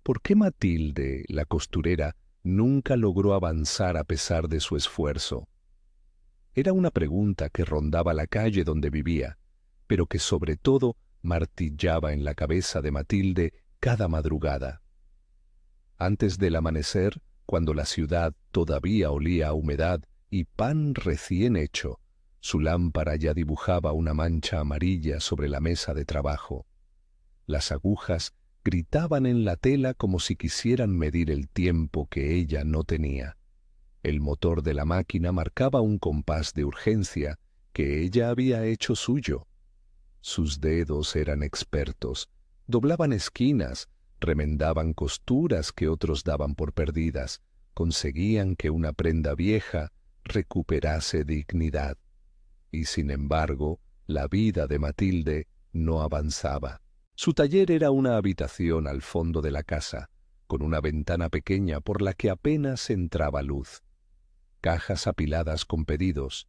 ¿Por qué Matilde, la costurera, nunca logró avanzar a pesar de su esfuerzo? Era una pregunta que rondaba la calle donde vivía, pero que sobre todo martillaba en la cabeza de Matilde cada madrugada. Antes del amanecer, cuando la ciudad todavía olía a humedad y pan recién hecho, su lámpara ya dibujaba una mancha amarilla sobre la mesa de trabajo. Las agujas gritaban en la tela como si quisieran medir el tiempo que ella no tenía. El motor de la máquina marcaba un compás de urgencia que ella había hecho suyo. Sus dedos eran expertos, doblaban esquinas, remendaban costuras que otros daban por perdidas, conseguían que una prenda vieja recuperase dignidad. Y sin embargo, la vida de Matilde no avanzaba. Su taller era una habitación al fondo de la casa, con una ventana pequeña por la que apenas entraba luz. Cajas apiladas con pedidos,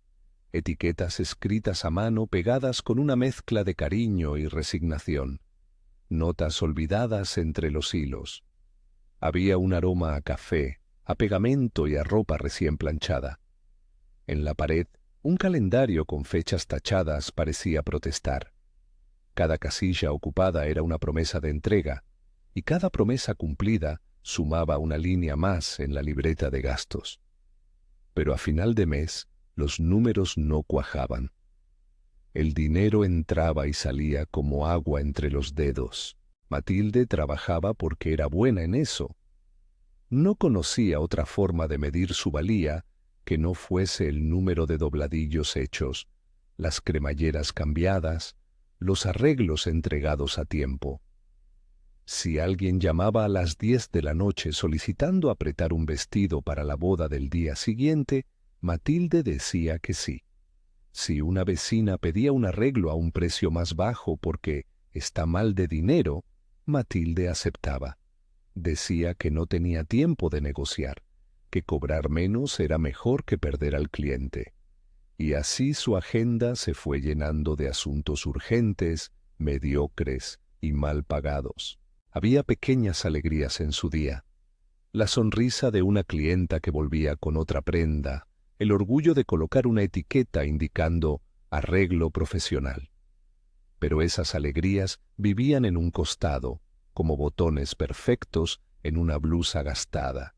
etiquetas escritas a mano pegadas con una mezcla de cariño y resignación, notas olvidadas entre los hilos. Había un aroma a café, a pegamento y a ropa recién planchada. En la pared, un calendario con fechas tachadas parecía protestar. Cada casilla ocupada era una promesa de entrega, y cada promesa cumplida sumaba una línea más en la libreta de gastos. Pero a final de mes, los números no cuajaban. El dinero entraba y salía como agua entre los dedos. Matilde trabajaba porque era buena en eso. No conocía otra forma de medir su valía que no fuese el número de dobladillos hechos, las cremalleras cambiadas, los arreglos entregados a tiempo. Si alguien llamaba a las 10 de la noche solicitando apretar un vestido para la boda del día siguiente, Matilde decía que sí. Si una vecina pedía un arreglo a un precio más bajo porque está mal de dinero, Matilde aceptaba. Decía que no tenía tiempo de negociar, que cobrar menos era mejor que perder al cliente. Y así su agenda se fue llenando de asuntos urgentes, mediocres y mal pagados. Había pequeñas alegrías en su día. La sonrisa de una clienta que volvía con otra prenda, el orgullo de colocar una etiqueta indicando arreglo profesional. Pero esas alegrías vivían en un costado, como botones perfectos en una blusa gastada.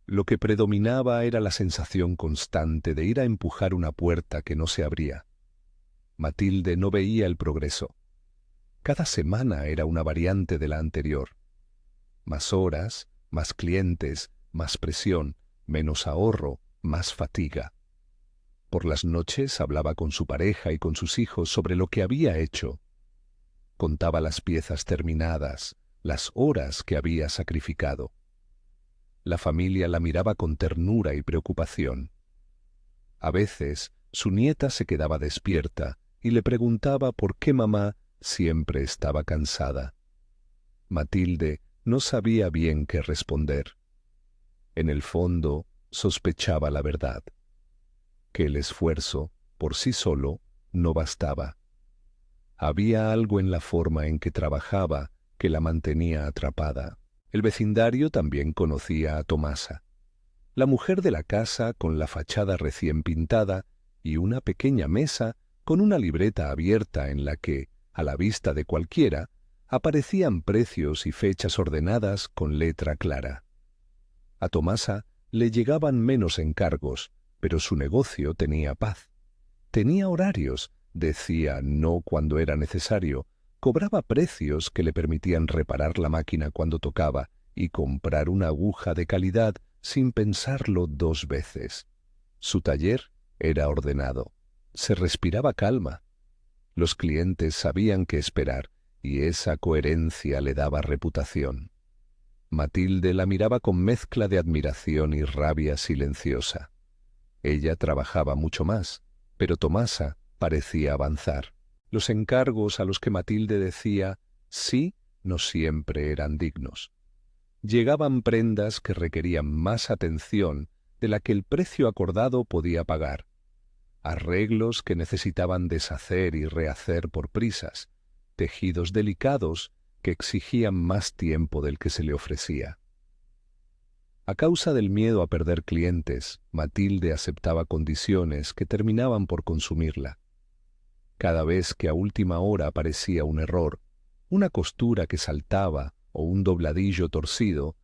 Lo que predominaba era la sensación constante de ir a empujar una puerta que no se abría. Matilde no veía el progreso. Cada semana era una variante de la anterior. Más horas, más clientes, más presión, menos ahorro, más fatiga. Por las noches hablaba con su pareja y con sus hijos sobre lo que había hecho. Contaba las piezas terminadas, las horas que había sacrificado. La familia la miraba con ternura y preocupación. A veces su nieta se quedaba despierta y le preguntaba por qué mamá siempre estaba cansada. Matilde no sabía bien qué responder. En el fondo sospechaba la verdad, que el esfuerzo, por sí solo, no bastaba. Había algo en la forma en que trabajaba que la mantenía atrapada. El vecindario también conocía a Tomasa. La mujer de la casa con la fachada recién pintada y una pequeña mesa con una libreta abierta en la que, a la vista de cualquiera, aparecían precios y fechas ordenadas con letra clara. A Tomasa le llegaban menos encargos, pero su negocio tenía paz. Tenía horarios, decía no cuando era necesario, cobraba precios que le permitían reparar la máquina cuando tocaba y comprar una aguja de calidad sin pensarlo 2 veces. Su taller era ordenado. Se respiraba calma. Los clientes sabían qué esperar y esa coherencia le daba reputación. Matilde la miraba con mezcla de admiración y rabia silenciosa. Ella trabajaba mucho más, pero Tomasa parecía avanzar. Los encargos a los que Matilde decía sí no siempre eran dignos. Llegaban prendas que requerían más atención de la que el precio acordado podía pagar, arreglos que necesitaban deshacer y rehacer por prisas, tejidos delicados que exigían más tiempo del que se le ofrecía. A causa del miedo a perder clientes, Matilde aceptaba condiciones que terminaban por consumirla. Cada vez que a última hora aparecía un error, una costura que saltaba o un dobladillo torcido,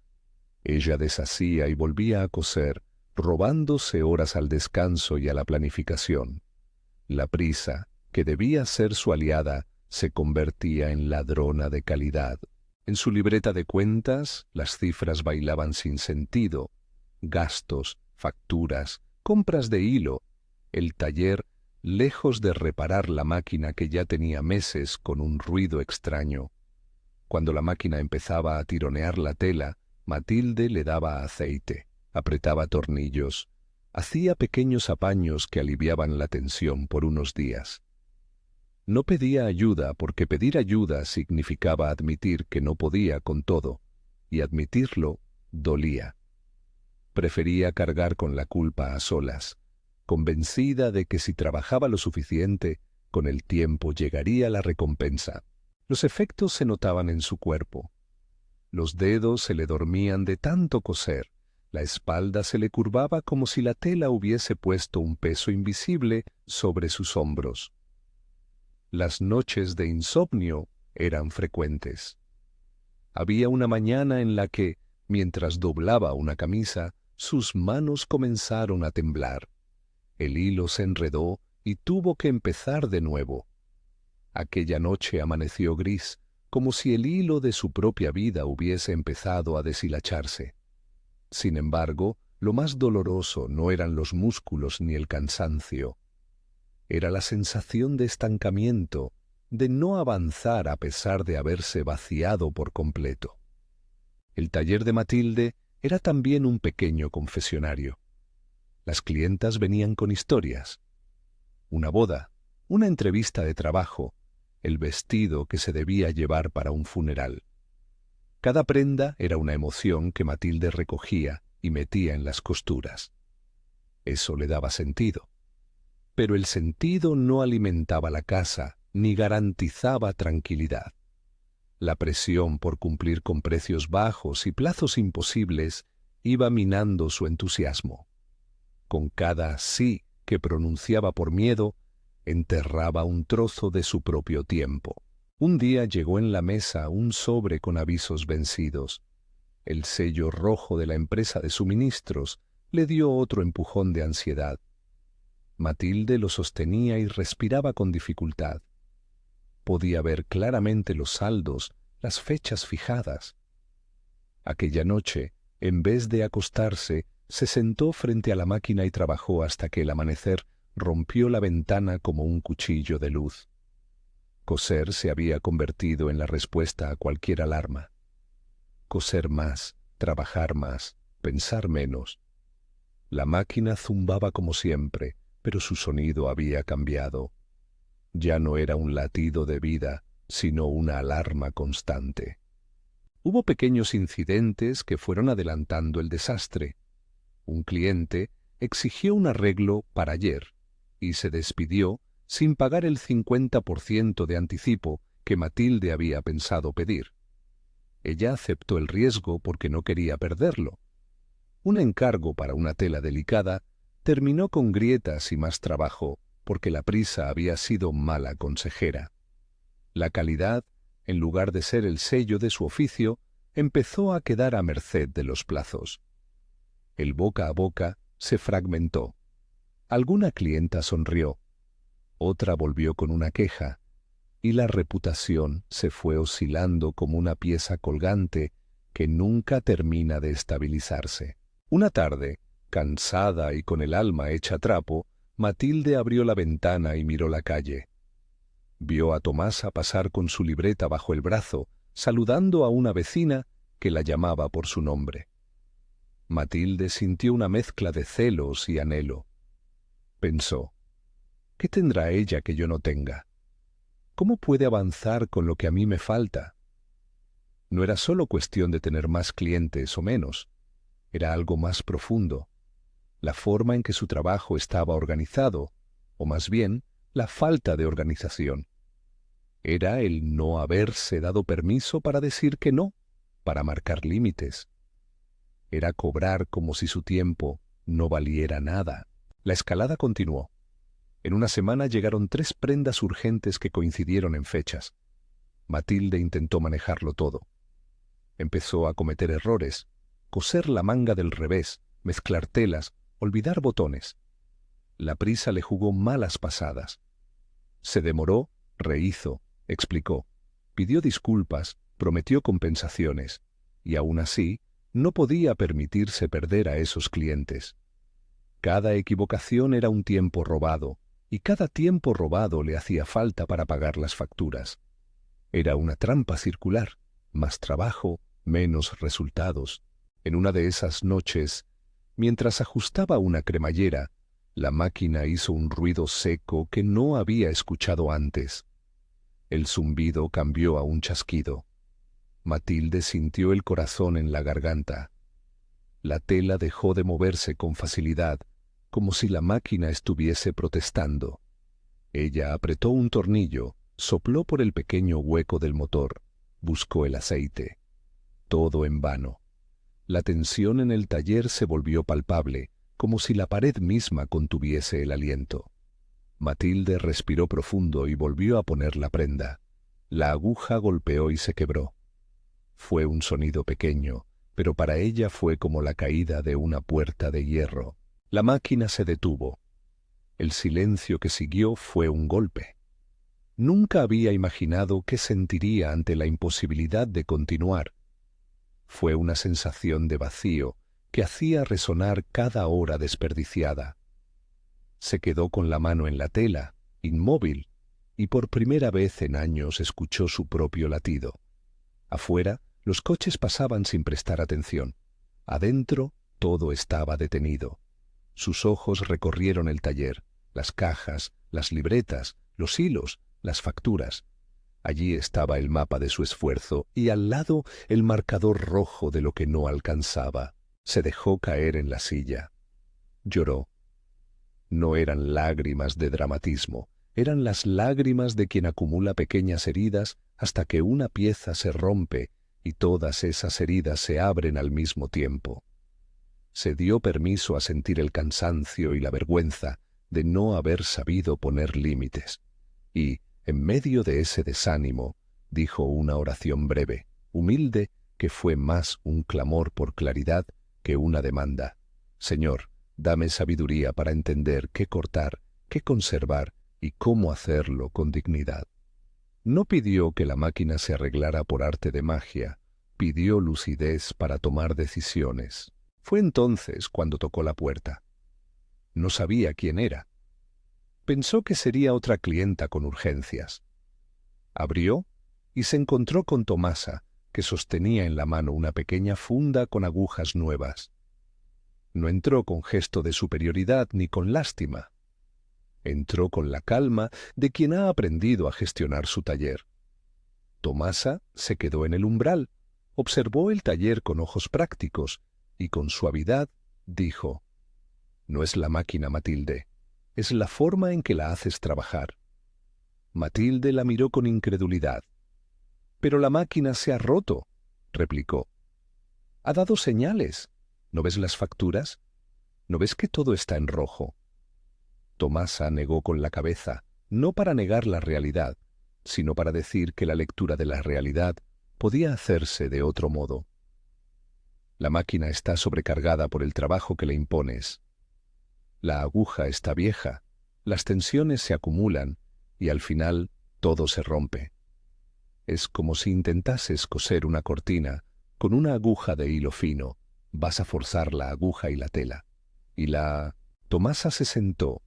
ella deshacía y volvía a coser, robándose horas al descanso y a la planificación. La prisa, que debía ser su aliada, se convertía en ladrona de calidad. En su libreta de cuentas, las cifras bailaban sin sentido. Gastos, facturas, compras de hilo. El taller, lejos de reparar la máquina que ya tenía meses con un ruido extraño. Cuando la máquina empezaba a tironear la tela, Matilde le daba aceite, apretaba tornillos, hacía pequeños apaños que aliviaban la tensión por unos días. No pedía ayuda porque pedir ayuda significaba admitir que no podía con todo, y admitirlo dolía. Prefería cargar con la culpa a solas, convencida de que si trabajaba lo suficiente, con el tiempo llegaría la recompensa. Los efectos se notaban en su cuerpo. Los dedos se le dormían de tanto coser, la espalda se le curvaba como si la tela hubiese puesto un peso invisible sobre sus hombros. Las noches de insomnio eran frecuentes. Había una mañana en la que, mientras doblaba una camisa, sus manos comenzaron a temblar. El hilo se enredó y tuvo que empezar de nuevo. Aquella noche amaneció gris, como si el hilo de su propia vida hubiese empezado a deshilacharse. Sin embargo, lo más doloroso no eran los músculos ni el cansancio. Era la sensación de estancamiento, de no avanzar a pesar de haberse vaciado por completo. El taller de Matilde era también un pequeño confesionario. Las clientas venían con historias. Una boda, una entrevista de trabajo, el vestido que se debía llevar para un funeral. Cada prenda era una emoción que Matilde recogía y metía en las costuras. Eso le daba sentido. Pero el sentido no alimentaba la casa ni garantizaba tranquilidad. La presión por cumplir con precios bajos y plazos imposibles iba minando su entusiasmo. Con cada sí que pronunciaba por miedo, enterraba un trozo de su propio tiempo. Un día llegó en la mesa un sobre con avisos vencidos. El sello rojo de la empresa de suministros le dio otro empujón de ansiedad. Matilde lo sostenía y respiraba con dificultad. Podía ver claramente los saldos, las fechas fijadas. Aquella noche, en vez de acostarse, se sentó frente a la máquina y trabajó hasta que el amanecer rompió la ventana como un cuchillo de luz. Coser se había convertido en la respuesta a cualquier alarma. Coser más, trabajar más, pensar menos. La máquina zumbaba como siempre, pero su sonido había cambiado. Ya no era un latido de vida, sino una alarma constante. Hubo pequeños incidentes que fueron adelantando el desastre. Un cliente exigió un arreglo para ayer y se despidió sin pagar el 50% de anticipo que Matilde había pensado pedir. Ella aceptó el riesgo porque no quería perderlo. Un encargo para una tela delicada terminó con grietas y más trabajo porque la prisa había sido mala consejera. La calidad, en lugar de ser el sello de su oficio, empezó a quedar a merced de los plazos. El boca a boca se fragmentó. Alguna clienta sonrió, otra volvió con una queja, y la reputación se fue oscilando como una pieza colgante que nunca termina de estabilizarse. Una tarde, cansada y con el alma hecha trapo, Matilde abrió la ventana y miró la calle. Vio a Tomasa pasar con su libreta bajo el brazo, saludando a una vecina que la llamaba por su nombre. Matilde sintió una mezcla de celos y anhelo. Pensó, ¿qué tendrá ella que yo no tenga? ¿Cómo puede avanzar con lo que a mí me falta? No era solo cuestión de tener más clientes o menos, era algo más profundo. La forma en que su trabajo estaba organizado, o más bien, la falta de organización. Era el no haberse dado permiso para decir que no, para marcar límites. Era cobrar como si su tiempo no valiera nada. La escalada continuó. En una semana llegaron 3 prendas urgentes que coincidieron en fechas. Matilde intentó manejarlo todo. Empezó a cometer errores, coser la manga del revés, mezclar telas, olvidar botones. La prisa le jugó malas pasadas. Se demoró, rehizo, explicó, pidió disculpas, prometió compensaciones, y aún así no podía permitirse perder a esos clientes. Cada equivocación era un tiempo robado, y cada tiempo robado le hacía falta para pagar las facturas. Era una trampa circular, más trabajo, menos resultados. En una de esas noches, mientras ajustaba una cremallera, la máquina hizo un ruido seco que no había escuchado antes. El zumbido cambió a un chasquido. Matilde sintió el corazón en la garganta. La tela dejó de moverse con facilidad, como si la máquina estuviese protestando. Ella apretó un tornillo, sopló por el pequeño hueco del motor, buscó el aceite. Todo en vano. La tensión en el taller se volvió palpable, como si la pared misma contuviese el aliento. Matilde respiró profundo y volvió a poner la prenda. La aguja golpeó y se quebró. Fue un sonido pequeño, pero para ella fue como la caída de una puerta de hierro. La máquina se detuvo. El silencio que siguió fue un golpe. Nunca había imaginado qué sentiría ante la imposibilidad de continuar. Fue una sensación de vacío que hacía resonar cada hora desperdiciada. Se quedó con la mano en la tela, inmóvil, y por primera vez en años escuchó su propio latido. Afuera, los coches pasaban sin prestar atención. Adentro, todo estaba detenido. Sus ojos recorrieron el taller, las cajas, las libretas, los hilos, las facturas. Allí estaba el mapa de su esfuerzo y al lado el marcador rojo de lo que no alcanzaba. Se dejó caer en la silla. Lloró. No eran lágrimas de dramatismo, eran las lágrimas de quien acumula pequeñas heridas hasta que una pieza se rompe y todas esas heridas se abren al mismo tiempo. Se dio permiso a sentir el cansancio y la vergüenza de no haber sabido poner límites. Y, en medio de ese desánimo, dijo una oración breve, humilde, que fue más un clamor por claridad que una demanda. Señor, dame sabiduría para entender qué cortar, qué conservar y cómo hacerlo con dignidad. No pidió que la máquina se arreglara por arte de magia, pidió lucidez para tomar decisiones. Fue entonces cuando tocó la puerta. No sabía quién era. Pensó que sería otra clienta con urgencias. Abrió y se encontró con Tomasa, que sostenía en la mano una pequeña funda con agujas nuevas. No entró con gesto de superioridad ni con lástima. Entró con la calma de quien ha aprendido a gestionar su taller. Tomasa se quedó en el umbral, observó el taller con ojos prácticos y con suavidad dijo: «No es la máquina, Matilde, es la forma en que la haces trabajar». Matilde la miró con incredulidad. «Pero la máquina se ha roto», replicó. «Ha dado señales. ¿No ves las facturas? ¿No ves que todo está en rojo?» Tomasa negó con la cabeza, no para negar la realidad, sino para decir que la lectura de la realidad podía hacerse de otro modo. «La máquina está sobrecargada por el trabajo que le impones. La aguja está vieja, las tensiones se acumulan y al final todo se rompe. Es como si intentases coser una cortina con una aguja de hilo fino. Vas a forzar la aguja y la tela. Tomasa se sentó,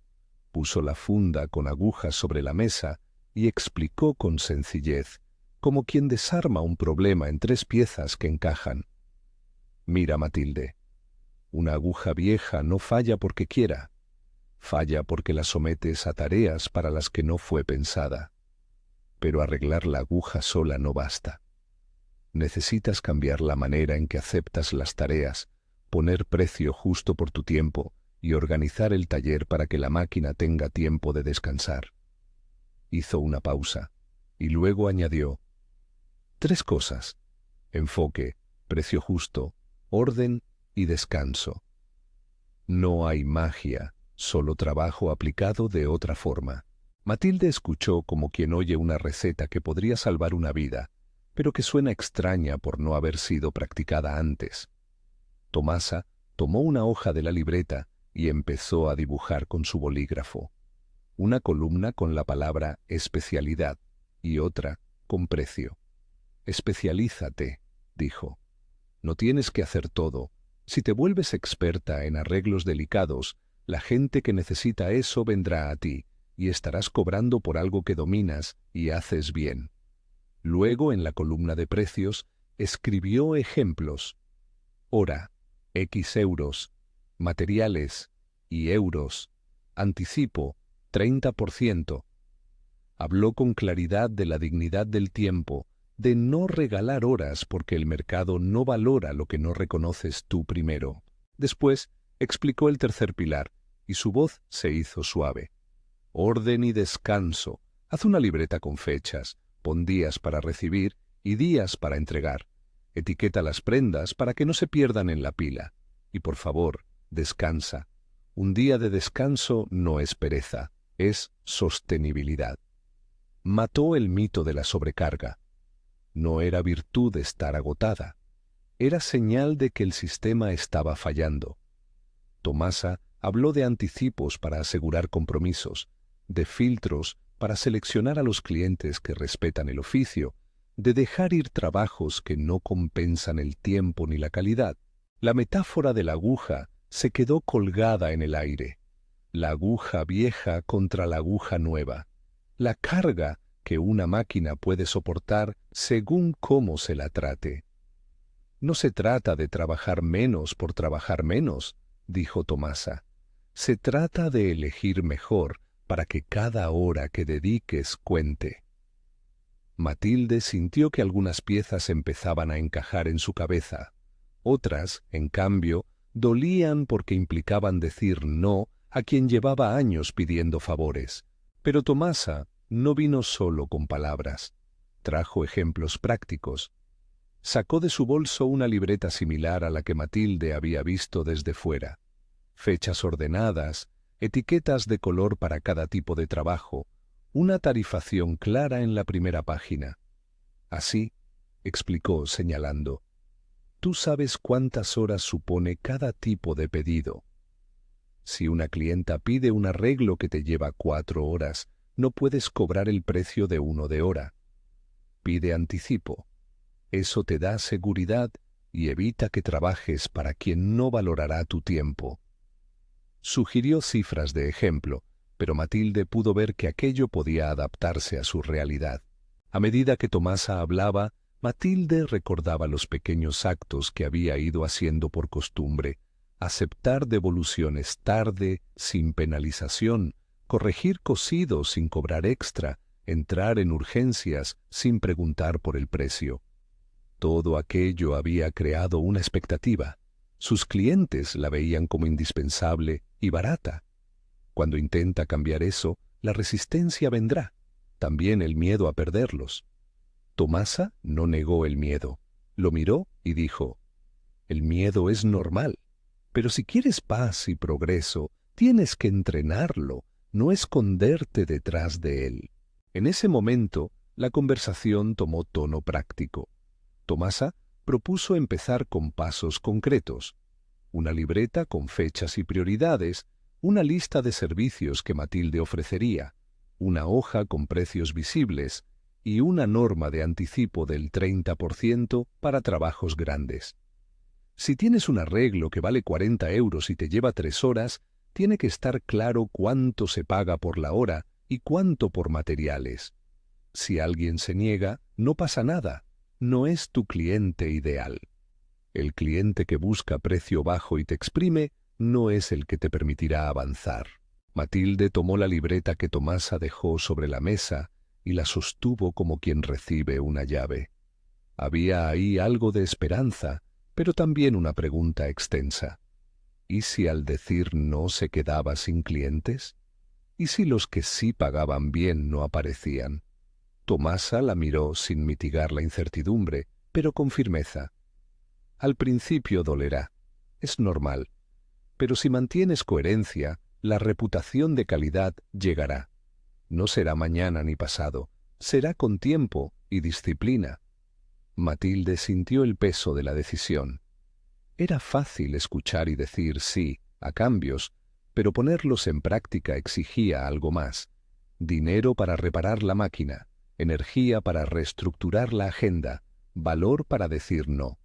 puso la funda con agujas sobre la mesa y explicó con sencillez, como quien desarma un problema en 3 piezas que encajan. «Mira, Matilde, una aguja vieja no falla porque quiera, falla porque la sometes a tareas para las que no fue pensada. Pero arreglar la aguja sola no basta. Necesitas cambiar la manera en que aceptas las tareas, poner precio justo por tu tiempo y organizar el taller para que la máquina tenga tiempo de descansar». Hizo una pausa y luego añadió: 3 cosas: enfoque, precio justo, orden y descanso. No hay magia, solo trabajo aplicado de otra forma. Matilde escuchó como quien oye una receta que podría salvar una vida, pero que suena extraña por no haber sido practicada antes. Tomasa tomó una hoja de la libreta y empezó a dibujar con su bolígrafo. Una columna con la palabra especialidad y otra con precio. Especialízate, dijo. No tienes que hacer todo. Si te vuelves experta en arreglos delicados, la gente que necesita eso vendrá a ti y estarás cobrando por algo que dominas y haces bien. Luego, en la columna de precios, escribió ejemplos: hora, X euros, materiales y euros, anticipo, 30%. Habló con claridad de la dignidad del tiempo, de no regalar horas porque el mercado no valora lo que no reconoces tú primero. Después explicó el tercer pilar y su voz se hizo suave. Orden y descanso. Haz una libreta con fechas, pon días para recibir y días para entregar. Etiqueta las prendas para que no se pierdan en la pila. Y por favor, descansa. Un día de descanso no es pereza, es sostenibilidad. Mató el mito de la sobrecarga. No era virtud estar agotada, era señal de que el sistema estaba fallando. Tomasa habló de anticipos para asegurar compromisos, de filtros para seleccionar a los clientes que respetan el oficio, de dejar ir trabajos que no compensan el tiempo ni la calidad. La metáfora de la aguja se quedó colgada en el aire. La aguja vieja contra la aguja nueva. La carga que una máquina puede soportar según cómo se la trate. No se trata de trabajar menos por trabajar menos, dijo Tomasa. Se trata de elegir mejor para que cada hora que dediques cuente. Matilde sintió que algunas piezas empezaban a encajar en su cabeza. Otras, en cambio, dolían porque implicaban decir no a quien llevaba años pidiendo favores. Pero Tomasa no vino solo con palabras. Trajo ejemplos prácticos. Sacó de su bolso una libreta similar a la que Matilde había visto desde fuera. Fechas ordenadas, etiquetas de color para cada tipo de trabajo, una tarifación clara en la primera página. Así, explicó señalando, tú sabes cuántas horas supone cada tipo de pedido. Si una clienta pide un arreglo que te lleva 4 horas, no puedes cobrar el precio de uno de hora. Pide anticipo. Eso te da seguridad y evita que trabajes para quien no valorará tu tiempo. Sugirió cifras de ejemplo, pero Matilde pudo ver que aquello podía adaptarse a su realidad. A medida que Tomasa hablaba, Matilde recordaba los pequeños actos que había ido haciendo por costumbre: aceptar devoluciones tarde, sin penalización, corregir cosidos sin cobrar extra, entrar en urgencias sin preguntar por el precio. Todo aquello había creado una expectativa. Sus clientes la veían como indispensable y barata. Cuando intenta cambiar eso, la resistencia vendrá, también el miedo a perderlos. Tomasa no negó el miedo, lo miró y dijo: el miedo es normal, pero si quieres paz y progreso, tienes que entrenarlo, no esconderte detrás de él. En ese momento, la conversación tomó tono práctico. Tomasa propuso empezar con pasos concretos: una libreta con fechas y prioridades, una lista de servicios que Matilde ofrecería, una hoja con precios visibles y una norma de anticipo del 30% para trabajos grandes. Si tienes un arreglo que vale 40 euros y te lleva 3 horas, tiene que estar claro cuánto se paga por la hora y cuánto por materiales. Si alguien se niega, no pasa nada, no es tu cliente ideal. El cliente que busca precio bajo y te exprime no es el que te permitirá avanzar. Matilde tomó la libreta que Tomasa dejó sobre la mesa y la sostuvo como quien recibe una llave. Había ahí algo de esperanza, pero también una pregunta extensa. ¿Y si al decir no se quedaba sin clientes? ¿Y si los que sí pagaban bien no aparecían? Tomasa la miró sin mitigar la incertidumbre, pero con firmeza. Al principio dolerá, es normal, pero si mantienes coherencia, la reputación de calidad llegará. No será mañana ni pasado, será con tiempo y disciplina. Matilde sintió el peso de la decisión. Era fácil escuchar y decir sí a cambios, pero ponerlos en práctica exigía algo más. Dinero para reparar la máquina, energía para reestructurar la agenda, valor para decir no.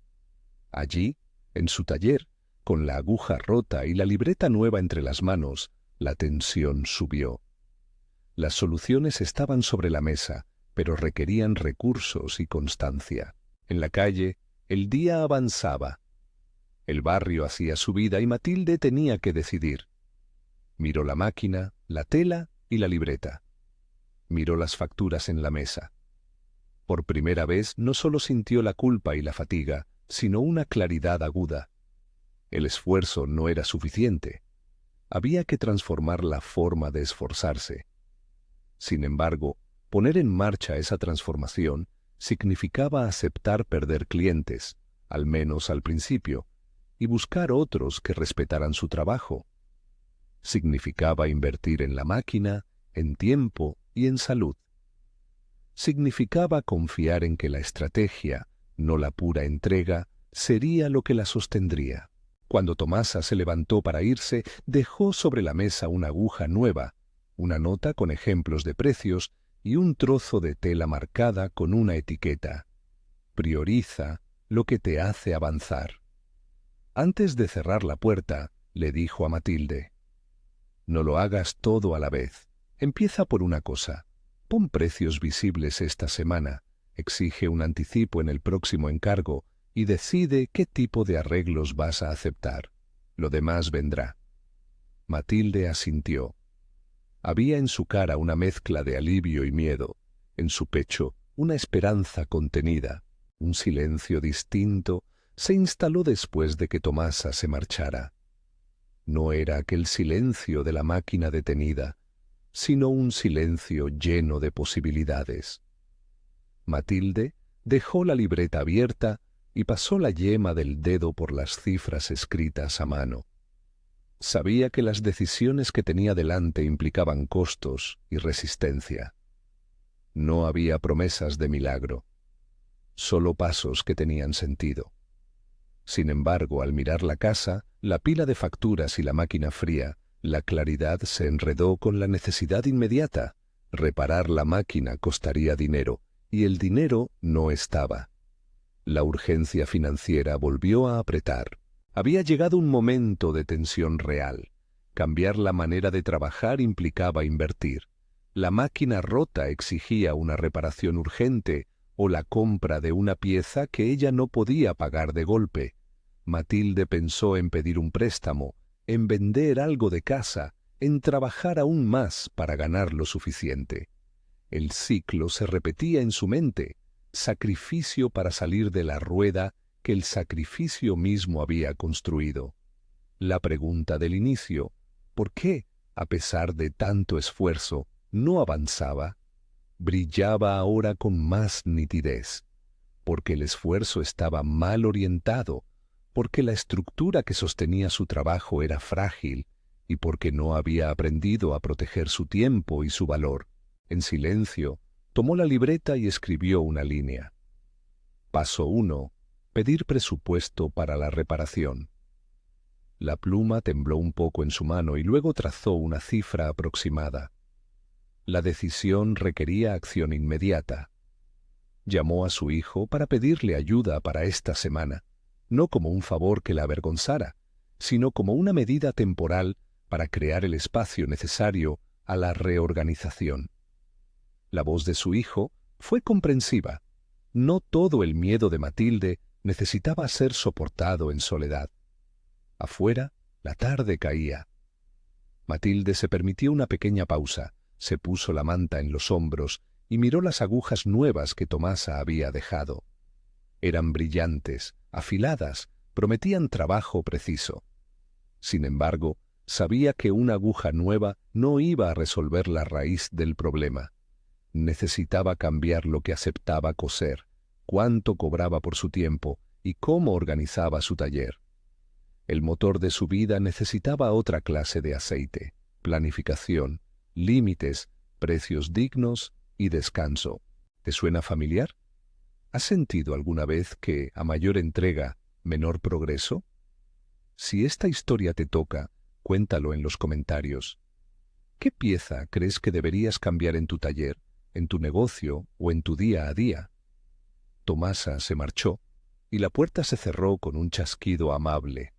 Allí, en su taller, con la aguja rota y la libreta nueva entre las manos, la tensión subió. Las soluciones estaban sobre la mesa, pero requerían recursos y constancia. En la calle, el día avanzaba. El barrio hacía su vida y Matilde tenía que decidir. Miró la máquina, la tela y la libreta. Miró las facturas en la mesa. Por primera vez no solo sintió la culpa y la fatiga, sino una claridad aguda. El esfuerzo no era suficiente. Había que transformar la forma de esforzarse. Sin embargo, poner en marcha esa transformación significaba aceptar perder clientes, al menos al principio, y buscar otros que respetaran su trabajo. Significaba invertir en la máquina, en tiempo y en salud. Significaba confiar en que la estrategia, no la pura entrega, sería lo que la sostendría. Cuando Tomasa se levantó para irse, dejó sobre la mesa una aguja nueva, una nota con ejemplos de precios y un trozo de tela marcada con una etiqueta. Prioriza lo que te hace avanzar. Antes de cerrar la puerta, le dijo a Matilde: no lo hagas todo a la vez. Empieza por una cosa. Pon precios visibles esta semana, exige un anticipo en el próximo encargo y decide qué tipo de arreglos vas a aceptar. Lo demás vendrá. Matilde asintió. Había en su cara una mezcla de alivio y miedo, en su pecho una esperanza contenida. Un silencio distinto se instaló después de que Tomasa se marchara. No era aquel silencio de la máquina detenida, sino un silencio lleno de posibilidades. Matilde dejó la libreta abierta y pasó la yema del dedo por las cifras escritas a mano. Sabía que las decisiones que tenía delante implicaban costos y resistencia. No había promesas de milagro, solo pasos que tenían sentido. Sin embargo, al mirar la casa, la pila de facturas y la máquina fría, la claridad se enredó con la necesidad inmediata. Reparar la máquina costaría dinero, y el dinero no estaba. La urgencia financiera volvió a apretar. Había llegado un momento de tensión real. Cambiar la manera de trabajar implicaba invertir. La máquina rota exigía una reparación urgente o la compra de una pieza que ella no podía pagar de golpe. Matilde pensó en pedir un préstamo, en vender algo de casa, en trabajar aún más para ganar lo suficiente. El ciclo se repetía en su mente, sacrificio para salir de la rueda que el sacrificio mismo había construido. La pregunta del inicio, ¿por qué, a pesar de tanto esfuerzo, no avanzaba? Brillaba ahora con más nitidez, porque el esfuerzo estaba mal orientado, porque la estructura que sostenía su trabajo era frágil y porque no había aprendido a proteger su tiempo y su valor. En silencio, tomó la libreta y escribió una línea. Paso 1. Pedir presupuesto para la reparación. La pluma tembló un poco en su mano y luego trazó una cifra aproximada. La decisión requería acción inmediata. Llamó a su hijo para pedirle ayuda para esta semana, no como un favor que la avergonzara, sino como una medida temporal para crear el espacio necesario a la reorganización. La voz de su hijo fue comprensiva. No todo el miedo de Matilde necesitaba ser soportado en soledad. Afuera, la tarde caía. Matilde se permitió una pequeña pausa, se puso la manta en los hombros y miró las agujas nuevas que Tomasa había dejado. Eran brillantes, afiladas, prometían trabajo preciso. Sin embargo, sabía que una aguja nueva no iba a resolver la raíz del problema. Necesitaba cambiar lo que aceptaba coser, cuánto cobraba por su tiempo y cómo organizaba su taller. El motor de su vida necesitaba otra clase de aceite, planificación, límites, precios dignos y descanso. ¿Te suena familiar? ¿Has sentido alguna vez que, a mayor entrega, menor progreso? Si esta historia te toca, cuéntalo en los comentarios. ¿Qué pieza crees que deberías cambiar en tu taller, en tu negocio o en tu día a día? Tomasa se marchó y la puerta se cerró con un chasquido amable.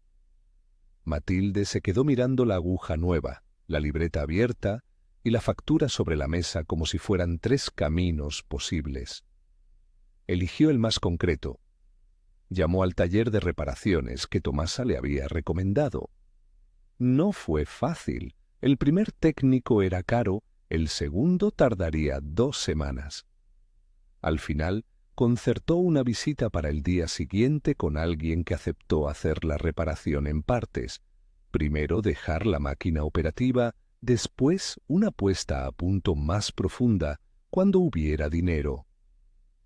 Matilde se quedó mirando la aguja nueva, la libreta abierta y la factura sobre la mesa como si fueran tres caminos posibles. Eligió el más concreto. Llamó al taller de reparaciones que Tomasa le había recomendado. No fue fácil. El primer técnico era caro, el segundo tardaría 2 semanas. Al final, concertó una visita para el día siguiente con alguien que aceptó hacer la reparación en partes. Primero dejar la máquina operativa, después una puesta a punto más profunda, cuando hubiera dinero.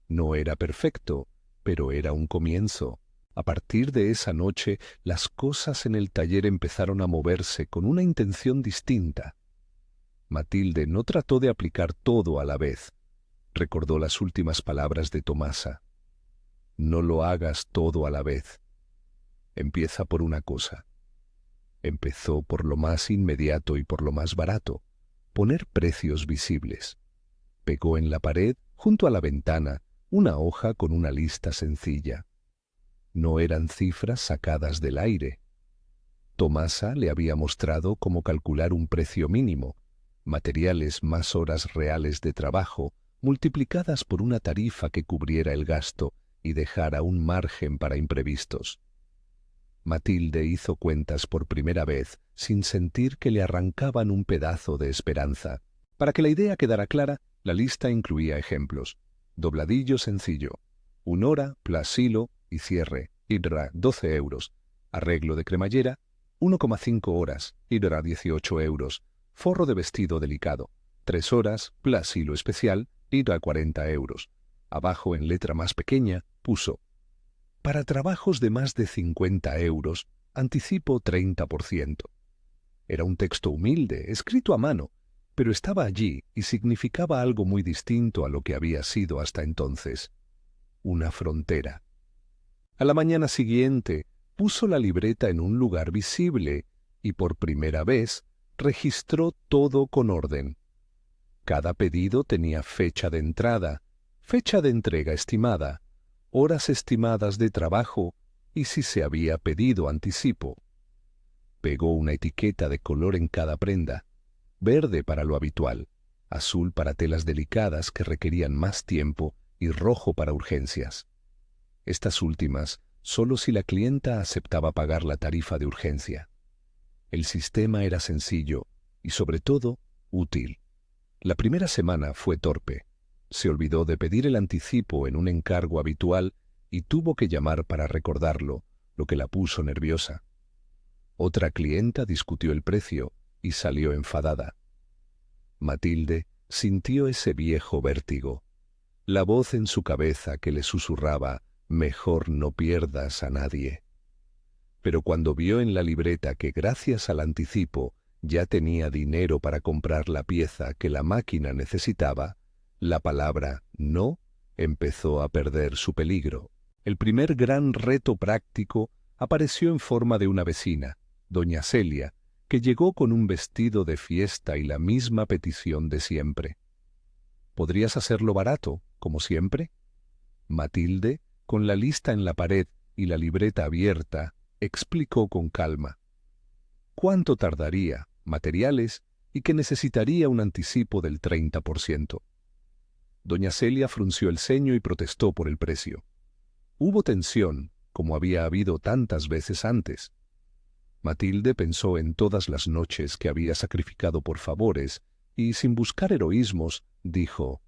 No era perfecto, pero era un comienzo. A partir de esa noche, las cosas en el taller empezaron a moverse con una intención distinta. Matilde no trató de aplicar todo a la vez. Recordó las últimas palabras de Tomasa. No lo hagas todo a la vez. Empieza por una cosa. Empezó por lo más inmediato y por lo más barato, poner precios visibles. Pegó en la pared, junto a la ventana, una hoja con una lista sencilla. No eran cifras sacadas del aire. Tomasa le había mostrado cómo calcular un precio mínimo, materiales más horas reales de trabajo, multiplicadas por una tarifa que cubriera el gasto y dejara un margen para imprevistos. Matilde hizo cuentas por primera vez sin sentir que le arrancaban un pedazo de esperanza. Para que la idea quedara clara, la lista incluía ejemplos. Dobladillo sencillo, 1 hora, plus hilo y cierre, hidra 12 euros. Arreglo de cremallera, 1,5 horas, hidra 18 euros. Forro de vestido delicado, 3 horas, plus hilo especial, hidra 40 euros. Abajo, en letra más pequeña, puso: para trabajos de más de 50 euros, anticipo 30%. Era un texto humilde, escrito a mano, pero estaba allí y significaba algo muy distinto a lo que había sido hasta entonces. Una frontera. A la mañana siguiente, puso la libreta en un lugar visible y por primera vez registró todo con orden. Cada pedido tenía fecha de entrada, fecha de entrega estimada, horas estimadas de trabajo y si se había pedido anticipo. Pegó una etiqueta de color en cada prenda, verde para lo habitual, azul para telas delicadas que requerían más tiempo y rojo para urgencias. Estas últimas solo si la clienta aceptaba pagar la tarifa de urgencia. El sistema era sencillo y, sobre todo, útil. La primera semana fue torpe. Se olvidó de pedir el anticipo en un encargo habitual y tuvo que llamar para recordarlo, lo que la puso nerviosa. Otra clienta discutió el precio y salió enfadada. Matilde sintió ese viejo vértigo, la voz en su cabeza que le susurraba: mejor no pierdas a nadie. Pero cuando vio en la libreta que gracias al anticipo ya tenía dinero para comprar la pieza que la máquina necesitaba, la palabra no empezó a perder su peligro. El primer gran reto práctico apareció en forma de una vecina, doña Celia, que llegó con un vestido de fiesta y la misma petición de siempre. ¿Podrías hacerlo barato, como siempre? Matilde, con la lista en la pared y la libreta abierta, explicó con calma cuánto tardaría, materiales, y que necesitaría un anticipo del 30%. Doña Celia frunció el ceño y protestó por el precio. Hubo tensión, como había habido tantas veces antes. Matilde pensó en todas las noches que había sacrificado por favores y, sin buscar heroísmos, dijo: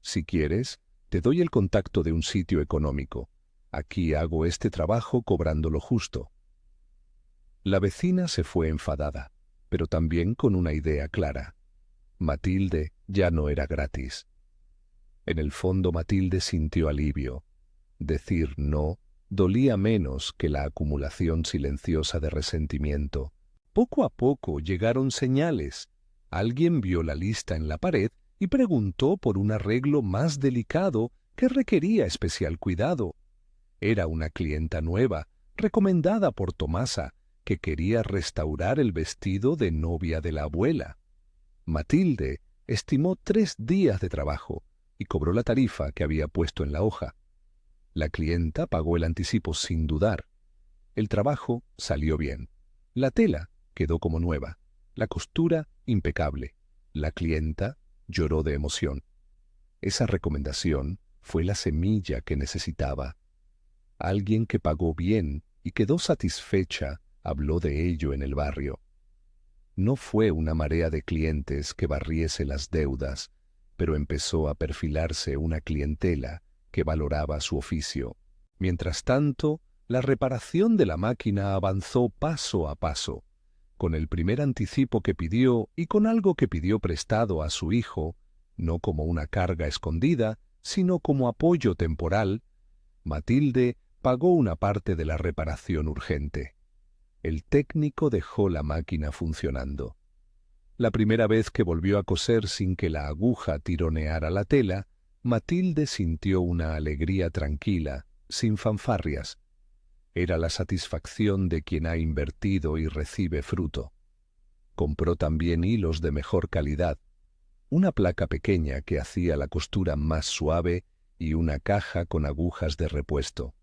si quieres, te doy el contacto de un sitio económico. Aquí hago este trabajo cobrando lo justo. La vecina se fue enfadada, pero también con una idea clara. Matilde ya no era gratis. En el fondo Matilde sintió alivio. Decir no dolía menos que la acumulación silenciosa de resentimiento. Poco a poco llegaron señales. Alguien vio la lista en la pared y preguntó por un arreglo más delicado que requería especial cuidado. Era una clienta nueva, recomendada por Tomasa, que quería restaurar el vestido de novia de la abuela. Matilde estimó 3 días de trabajo y cobró la tarifa que había puesto en la hoja. La clienta pagó el anticipo sin dudar. El trabajo salió bien. La tela quedó como nueva, la costura impecable. La clienta lloró de emoción. Esa recomendación fue la semilla que necesitaba. Alguien que pagó bien y quedó satisfecha habló de ello en el barrio. No fue una marea de clientes que barriese las deudas, pero empezó a perfilarse una clientela que valoraba su oficio. Mientras tanto, la reparación de la máquina avanzó paso a paso. Con el primer anticipo que pidió y con algo que pidió prestado a su hijo, no como una carga escondida, sino como apoyo temporal, Matilde pagó una parte de la reparación urgente. El técnico dejó la máquina funcionando. La primera vez que volvió a coser sin que la aguja tironeara la tela, Matilde sintió una alegría tranquila, sin fanfarrias. Era la satisfacción de quien ha invertido y recibe fruto. Compró también hilos de mejor calidad, una placa pequeña que hacía la costura más suave y una caja con agujas de repuesto.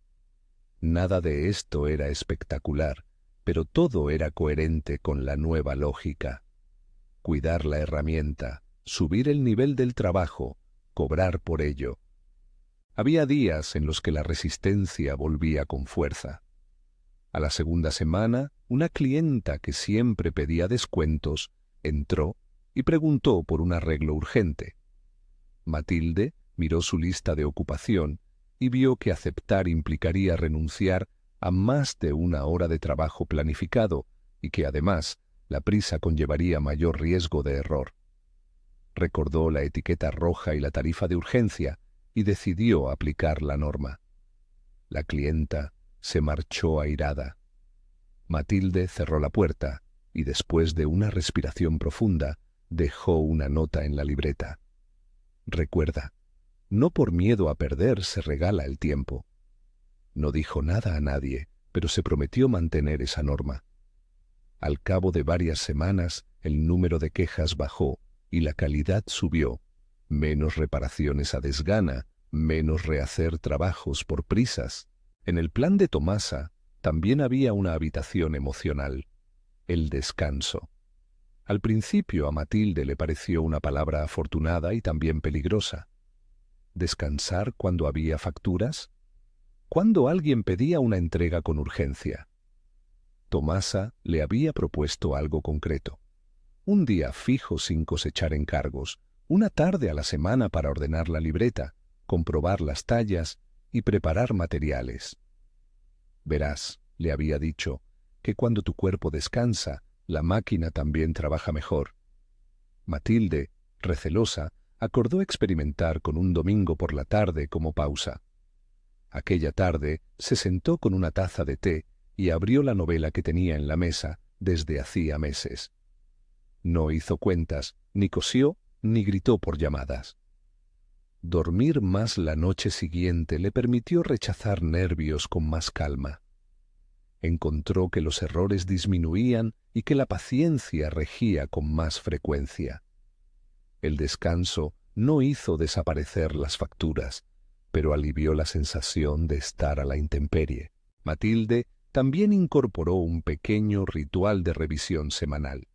Nada de esto era espectacular, pero todo era coherente con la nueva lógica. Cuidar la herramienta, subir el nivel del trabajo, cobrar por ello. Había días en los que la resistencia volvía con fuerza. A la segunda semana, una clienta que siempre pedía descuentos entró y preguntó por un arreglo urgente. Matilde miró su lista de ocupación y vio que aceptar implicaría renunciar a más de 1 hora de trabajo planificado y que además la prisa conllevaría mayor riesgo de error. Recordó la etiqueta roja y la tarifa de urgencia y decidió aplicar la norma. La clienta se marchó airada. Matilde cerró la puerta y después de una respiración profunda dejó una nota en la libreta. Recuerda, no por miedo a perder se regala el tiempo. No dijo nada a nadie, pero se prometió mantener esa norma. Al cabo de varias semanas, el número de quejas bajó y la calidad subió. Menos reparaciones a desgana, menos rehacer trabajos por prisas. En el plan de Tomasa también había una habitación emocional, el descanso. Al principio a Matilde le pareció una palabra afortunada y también peligrosa. ¿Descansar cuando había facturas? ¿Cuándo alguien pedía una entrega con urgencia? Tomasa le había propuesto algo concreto. Un día fijo sin cosechar encargos, una tarde a la semana para ordenar la libreta, comprobar las tallas y preparar materiales. Verás, le había dicho, que cuando tu cuerpo descansa, la máquina también trabaja mejor. Matilde, recelosa, acordó experimentar con un domingo por la tarde como pausa. Aquella tarde se sentó con una taza de té y abrió la novela que tenía en la mesa desde hacía meses. No hizo cuentas, ni cosió, ni gritó por llamadas. Dormir más la noche siguiente le permitió rechazar nervios con más calma. Encontró que los errores disminuían y que la paciencia regía con más frecuencia. El descanso no hizo desaparecer las facturas, pero alivió la sensación de estar a la intemperie. Matilde también incorporó un pequeño ritual de revisión semanal.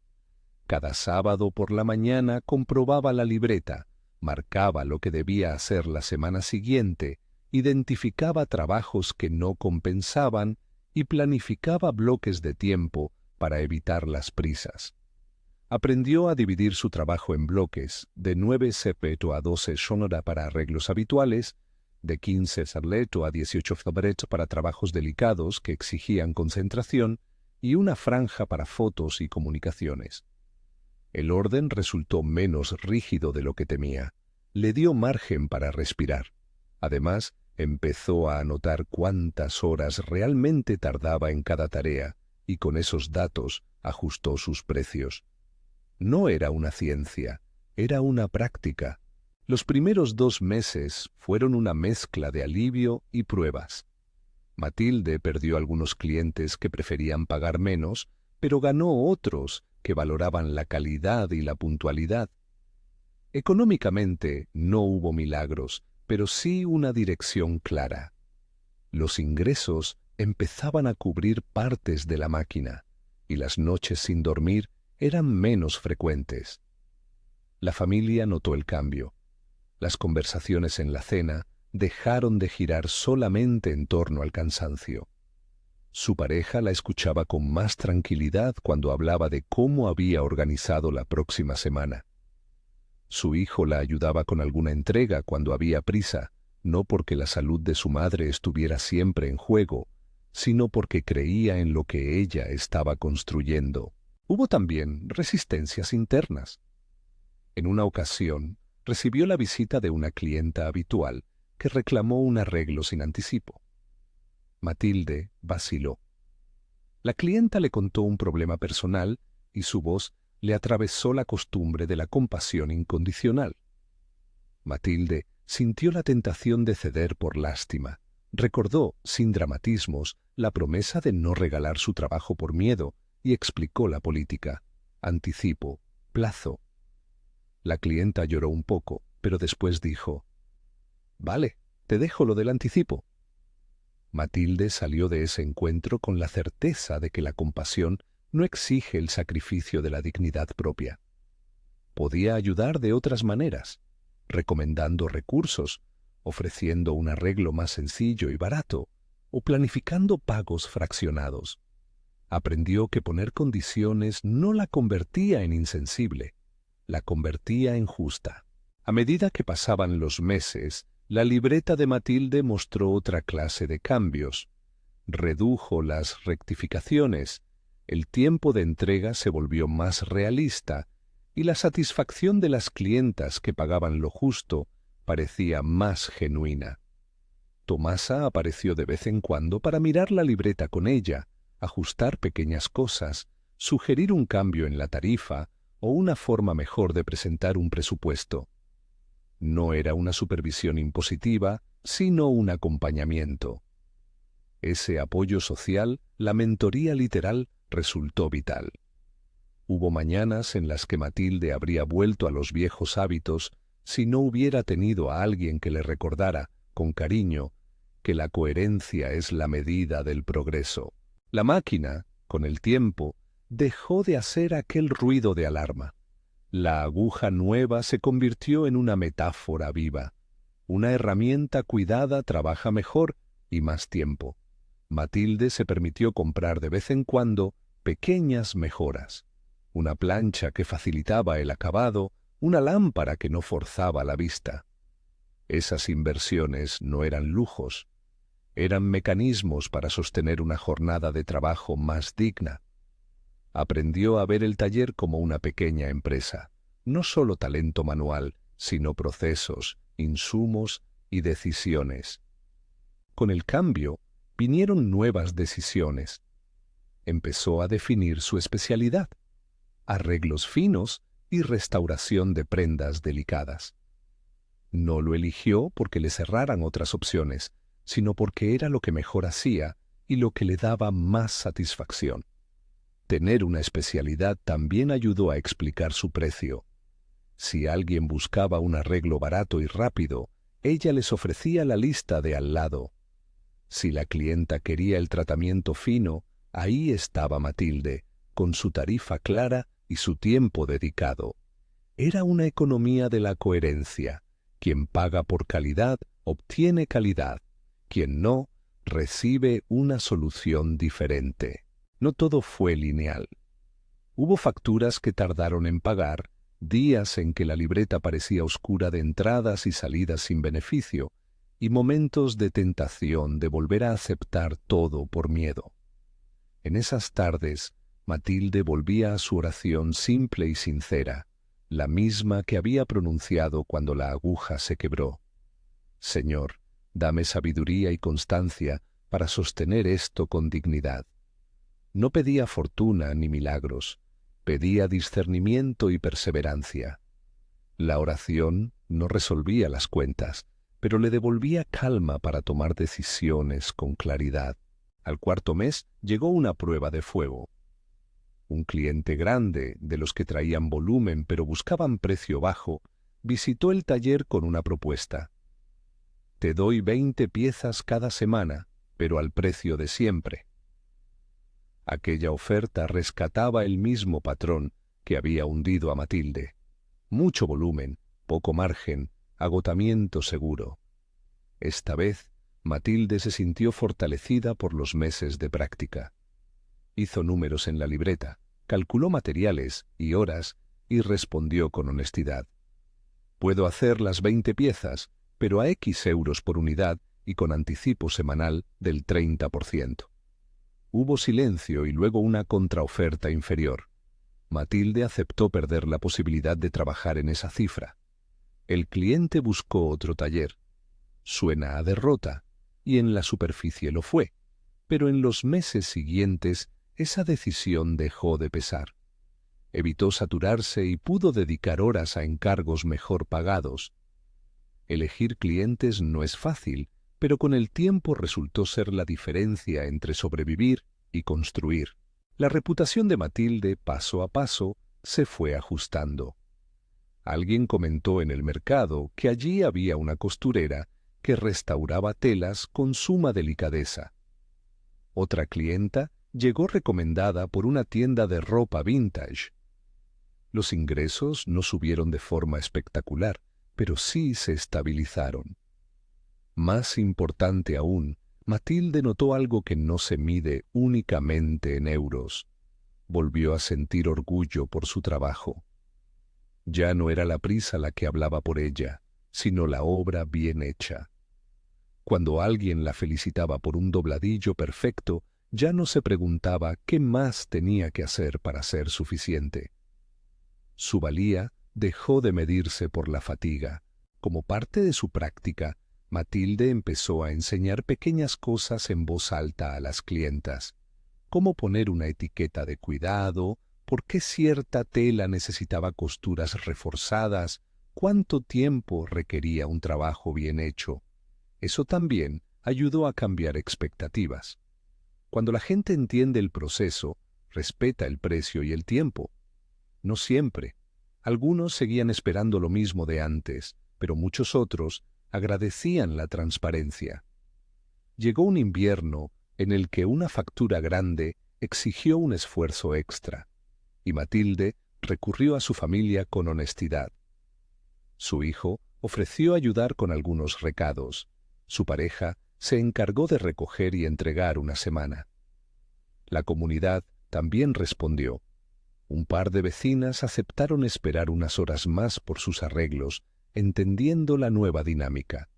Cada sábado por la mañana comprobaba la libreta, marcaba lo que debía hacer la semana siguiente, identificaba trabajos que no compensaban y planificaba bloques de tiempo para evitar las prisas. Aprendió a dividir su trabajo en bloques, de 9 septeto a 12 sonora para arreglos habituales, de 15 sarleto a 18 febreto para trabajos delicados que exigían concentración y una franja para fotos y comunicaciones. El orden resultó menos rígido de lo que temía. le dio margen para respirar. Además, empezó a anotar cuántas horas realmente tardaba en cada tarea y con esos datos ajustó sus precios. No era una ciencia, era una práctica. Los primeros 2 meses fueron una mezcla de alivio y pruebas. Matilde perdió algunos clientes que preferían pagar menos, pero ganó otros que valoraban la calidad y la puntualidad. Económicamente no hubo milagros, pero sí una dirección clara. Los ingresos empezaban a cubrir partes de la máquina, y las noches sin dormir eran menos frecuentes. La familia notó el cambio. Las conversaciones en la cena dejaron de girar solamente en torno al cansancio. Su pareja la escuchaba con más tranquilidad cuando hablaba de cómo había organizado la próxima semana. Su hijo la ayudaba con alguna entrega cuando había prisa, no porque la salud de su madre estuviera siempre en juego, sino porque creía en lo que ella estaba construyendo. Hubo también resistencias internas. En una ocasión, recibió la visita de una clienta habitual que reclamó un arreglo sin anticipo. Matilde vaciló. La clienta le contó un problema personal y su voz le atravesó la costumbre de la compasión incondicional. Matilde sintió la tentación de ceder por lástima. Recordó, sin dramatismos, la promesa de no regalar su trabajo por miedo y explicó la política. Anticipo, plazo. La clienta lloró un poco, pero después dijo: «Vale, te dejo lo del anticipo». Matilde salió de ese encuentro con la certeza de que la compasión no exige el sacrificio de la dignidad propia. Podía ayudar de otras maneras, recomendando recursos, ofreciendo un arreglo más sencillo y barato, o planificando pagos fraccionados. Aprendió que poner condiciones no la convertía en insensible, la convertía en justa. A medida que pasaban los meses, la libreta de Matilde mostró otra clase de cambios. Redujo las rectificaciones, el tiempo de entrega se volvió más realista y la satisfacción de las clientas que pagaban lo justo parecía más genuina. Tomasa apareció de vez en cuando para mirar la libreta con ella, ajustar pequeñas cosas, sugerir un cambio en la tarifa o una forma mejor de presentar un presupuesto. No era una supervisión impositiva, sino un acompañamiento. Ese apoyo social, la mentoría literal, resultó vital. Hubo mañanas en las que Matilde habría vuelto a los viejos hábitos si no hubiera tenido a alguien que le recordara, con cariño, que la coherencia es la medida del progreso. La máquina, con el tiempo, dejó de hacer aquel ruido de alarma. La aguja nueva se convirtió en una metáfora viva. Una herramienta cuidada trabaja mejor y más tiempo. Matilde se permitió comprar de vez en cuando pequeñas mejoras. Una plancha que facilitaba el acabado, una lámpara que no forzaba la vista. Esas inversiones no eran lujos, eran mecanismos para sostener una jornada de trabajo más digna. Aprendió a ver el taller como una pequeña empresa, no solo talento manual, sino procesos, insumos y decisiones. Con el cambio, vinieron nuevas decisiones. Empezó a definir su especialidad: arreglos finos y restauración de prendas delicadas. No lo eligió porque le cerraran otras opciones, sino porque era lo que mejor hacía y lo que le daba más satisfacción. Tener una especialidad también ayudó a explicar su precio. Si alguien buscaba un arreglo barato y rápido, ella les ofrecía la lista de al lado. Si la clienta quería el tratamiento fino, ahí estaba Matilde, con su tarifa clara y su tiempo dedicado. Era una economía de la coherencia. Quien paga por calidad, obtiene calidad. Quien no, recibe una solución diferente. No todo fue lineal. Hubo facturas que tardaron en pagar, días en que la libreta parecía oscura de entradas y salidas sin beneficio, y momentos de tentación de volver a aceptar todo por miedo. En esas tardes, Matilde volvía a su oración simple y sincera: la misma que había pronunciado cuando la aguja se quebró. Señor, dame sabiduría y constancia para sostener esto con dignidad. No pedía fortuna ni milagros, pedía discernimiento y perseverancia. La oración no resolvía las cuentas, pero le devolvía calma para tomar decisiones con claridad. Al cuarto mes llegó una prueba de fuego. Un cliente grande, de los que traían volumen pero buscaban precio bajo, visitó el taller con una propuesta. Te doy 20 piezas cada semana, pero al precio de siempre. Aquella oferta rescataba el mismo patrón que había hundido a Matilde. Mucho volumen, poco margen, agotamiento seguro. Esta vez, Matilde se sintió fortalecida por los meses de práctica. Hizo números en la libreta, calculó materiales y horas y respondió con honestidad. Puedo hacer las 20 piezas, pero a X euros por unidad y con anticipo semanal del 30%. Hubo silencio y luego una contraoferta inferior. Matilde aceptó perder la posibilidad de trabajar en esa cifra. El cliente buscó otro taller. Suena a derrota, y en la superficie lo fue, pero en los meses siguientes esa decisión dejó de pesar. Evitó saturarse y pudo dedicar horas a encargos mejor pagados. Elegir clientes no es fácil, pero con el tiempo resultó ser la diferencia entre sobrevivir y construir. La reputación de Matilde, paso a paso, se fue ajustando. Alguien comentó en el mercado que allí había una costurera que restauraba telas con suma delicadeza. Otra clienta llegó recomendada por una tienda de ropa vintage. Los ingresos no subieron de forma espectacular, pero sí se estabilizaron. Más importante aún, Matilde notó algo que no se mide únicamente en euros. Volvió a sentir orgullo por su trabajo. Ya no era la prisa la que hablaba por ella, sino la obra bien hecha. Cuando alguien la felicitaba por un dobladillo perfecto, ya no se preguntaba qué más tenía que hacer para ser suficiente. Su valía dejó de medirse por la fatiga. Como parte de su práctica, Matilde empezó a enseñar pequeñas cosas en voz alta a las clientas. Cómo poner una etiqueta de cuidado, por qué cierta tela necesitaba costuras reforzadas, cuánto tiempo requería un trabajo bien hecho. Eso también ayudó a cambiar expectativas. Cuando la gente entiende el proceso, respeta el precio y el tiempo. No siempre. Algunos seguían esperando lo mismo de antes, pero muchos otros agradecían la transparencia. Llegó un invierno en el que una factura grande exigió un esfuerzo extra, y Matilde recurrió a su familia con honestidad. Su hijo ofreció ayudar con algunos recados. Su pareja se encargó de recoger y entregar una semana. La comunidad también respondió. Un par de vecinas aceptaron esperar unas horas más por sus arreglos, entendiendo la nueva dinámica.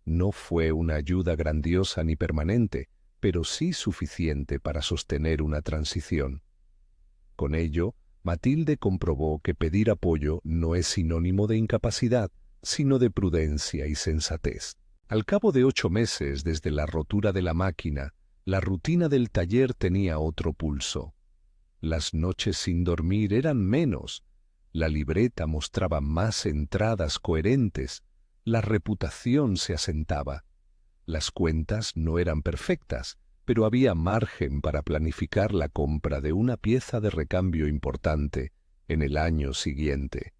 No fue una ayuda grandiosa ni permanente, pero sí suficiente para sostener una transición. Con ello, Matilde comprobó que pedir apoyo no es sinónimo de incapacidad, sino de prudencia y sensatez. Al cabo de 8 meses desde la rotura de la máquina, la rutina del taller tenía otro pulso. Las noches sin dormir eran menos, la libreta mostraba más entradas coherentes, la reputación se asentaba. Las cuentas no eran perfectas, pero había margen para planificar la compra de una pieza de recambio importante en el año siguiente.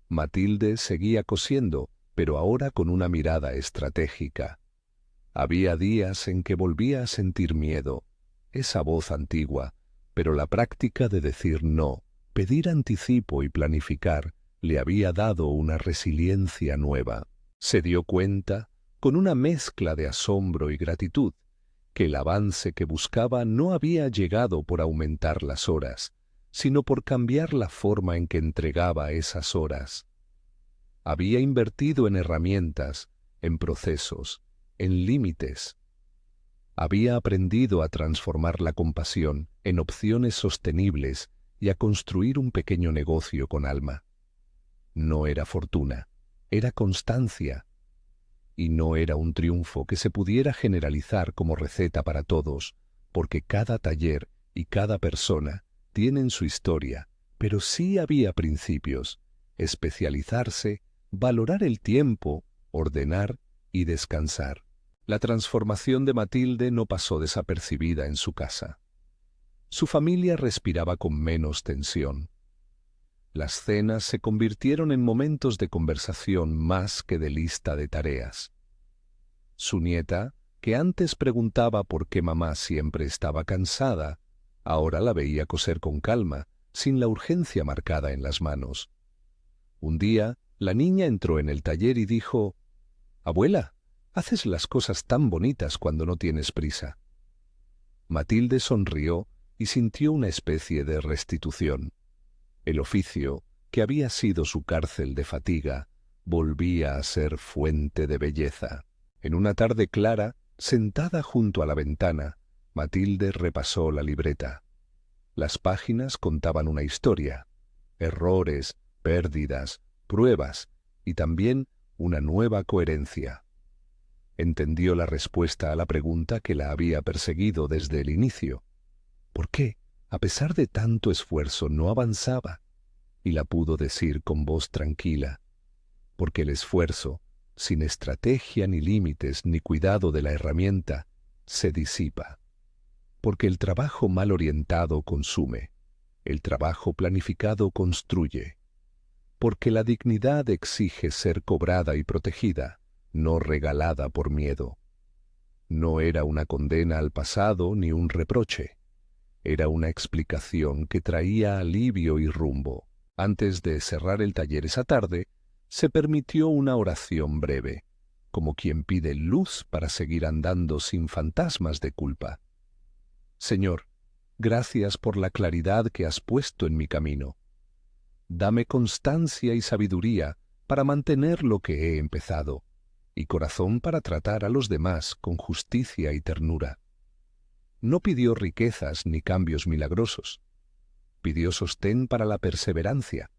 Matilde seguía cosiendo, pero ahora con una mirada estratégica. Había días en que volvía a sentir miedo, esa voz antigua, pero la práctica de decir no, pedir anticipo y planificar le había dado una resiliencia nueva. Se dio cuenta, con una mezcla de asombro y gratitud, que el avance que buscaba no había llegado por aumentar las horas, sino por cambiar la forma en que entregaba esas horas. Había invertido en herramientas, en procesos, en límites. Había aprendido a transformar la compasión en opciones sostenibles y a construir un pequeño negocio con alma. No era fortuna, era constancia. Y no era un triunfo que se pudiera generalizar como receta para todos, porque cada taller y cada persona tienen su historia, pero sí había principios: especializarse, valorar el tiempo, ordenar y descansar. La transformación de Matilde no pasó desapercibida en su casa. Su familia respiraba con menos tensión. Las cenas se convirtieron en momentos de conversación más que de lista de tareas. Su nieta, que antes preguntaba por qué mamá siempre estaba cansada, ahora la veía coser con calma, sin la urgencia marcada en las manos. Un día, la niña entró en el taller y dijo: «Abuela, haces las cosas tan bonitas cuando no tienes prisa». Matilde sonrió y sintió una especie de restitución. El oficio, que había sido su cárcel de fatiga, volvía a ser fuente de belleza. En una tarde clara, sentada junto a la ventana, Matilde repasó la libreta. Las páginas contaban una historia: errores, pérdidas, pruebas y también una nueva coherencia. Entendió la respuesta a la pregunta que la había perseguido desde el inicio. ¿Por qué, a pesar de tanto esfuerzo, no avanzaba? Y la pudo decir con voz tranquila: porque el esfuerzo, sin estrategia ni límites ni cuidado de la herramienta, se disipa. Porque el trabajo mal orientado consume, el trabajo planificado construye. Porque la dignidad exige ser cobrada y protegida, no regalada por miedo. No era una condena al pasado ni un reproche. Era una explicación que traía alivio y rumbo. Antes de cerrar el taller esa tarde, se permitió una oración breve, como quien pide luz para seguir andando sin fantasmas de culpa. Señor, gracias por la claridad que has puesto en mi camino. Dame constancia y sabiduría para mantener lo que he empezado, y corazón para tratar a los demás con justicia y ternura. No pidió riquezas ni cambios milagrosos. Pidió sostén para la perseverancia.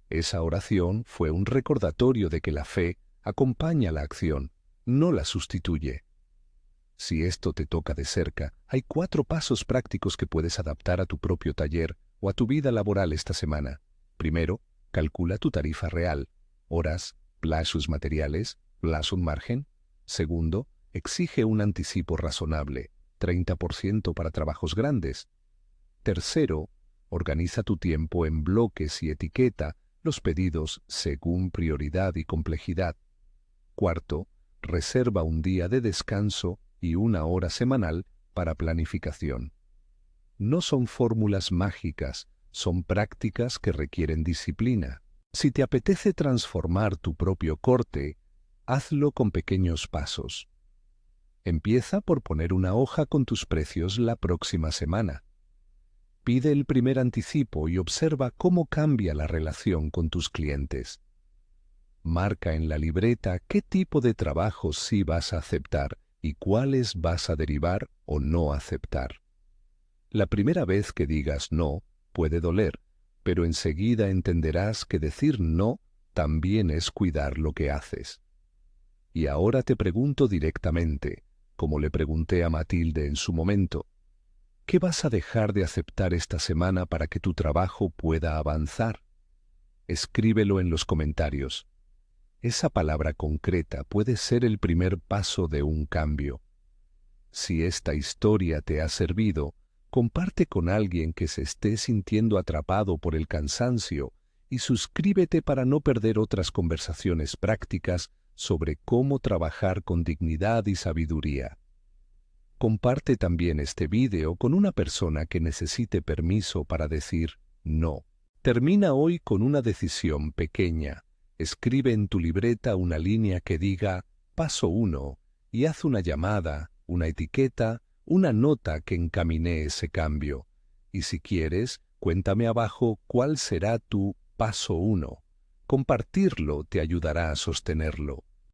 Esa oración fue un recordatorio de que la fe acompaña la acción, no la sustituye. Si esto te toca de cerca, hay 4 pasos prácticos que puedes adaptar a tu propio taller o a tu vida laboral esta semana. Primero, calcula tu tarifa real: horas, plazos materiales, plazo margen. Segundo, exige un anticipo razonable, 30% para trabajos grandes. Tercero, organiza tu tiempo en bloques y etiqueta los pedidos según prioridad y complejidad. Cuarto, reserva un día de descanso y una hora semanal para planificación. No son fórmulas mágicas, son prácticas que requieren disciplina. Si te apetece transformar tu propio corte, hazlo con pequeños pasos. Empieza por poner una hoja con tus precios la próxima semana. Pide el primer anticipo y observa cómo cambia la relación con tus clientes. Marca en la libreta qué tipo de trabajos sí vas a aceptar y cuáles vas a derivar o no aceptar. La primera vez que digas no puede doler, pero enseguida entenderás que decir no también es cuidar lo que haces. Y ahora te pregunto directamente, como le pregunté a Matilde en su momento: ¿qué vas a dejar de aceptar esta semana para que tu trabajo pueda avanzar? Escríbelo en los comentarios. Esa palabra concreta puede ser el primer paso de un cambio. Si esta historia te ha servido, comparte con alguien que se esté sintiendo atrapado por el cansancio y suscríbete para no perder otras conversaciones prácticas sobre cómo trabajar con dignidad y sabiduría. Comparte también este video con una persona que necesite permiso para decir no. Termina hoy con una decisión pequeña. Escribe en tu libreta una línea que diga paso 1 y haz una llamada, una etiqueta, una nota que encamine ese cambio. Y si quieres, cuéntame abajo cuál será tu paso 1. Compartirlo te ayudará a sostenerlo.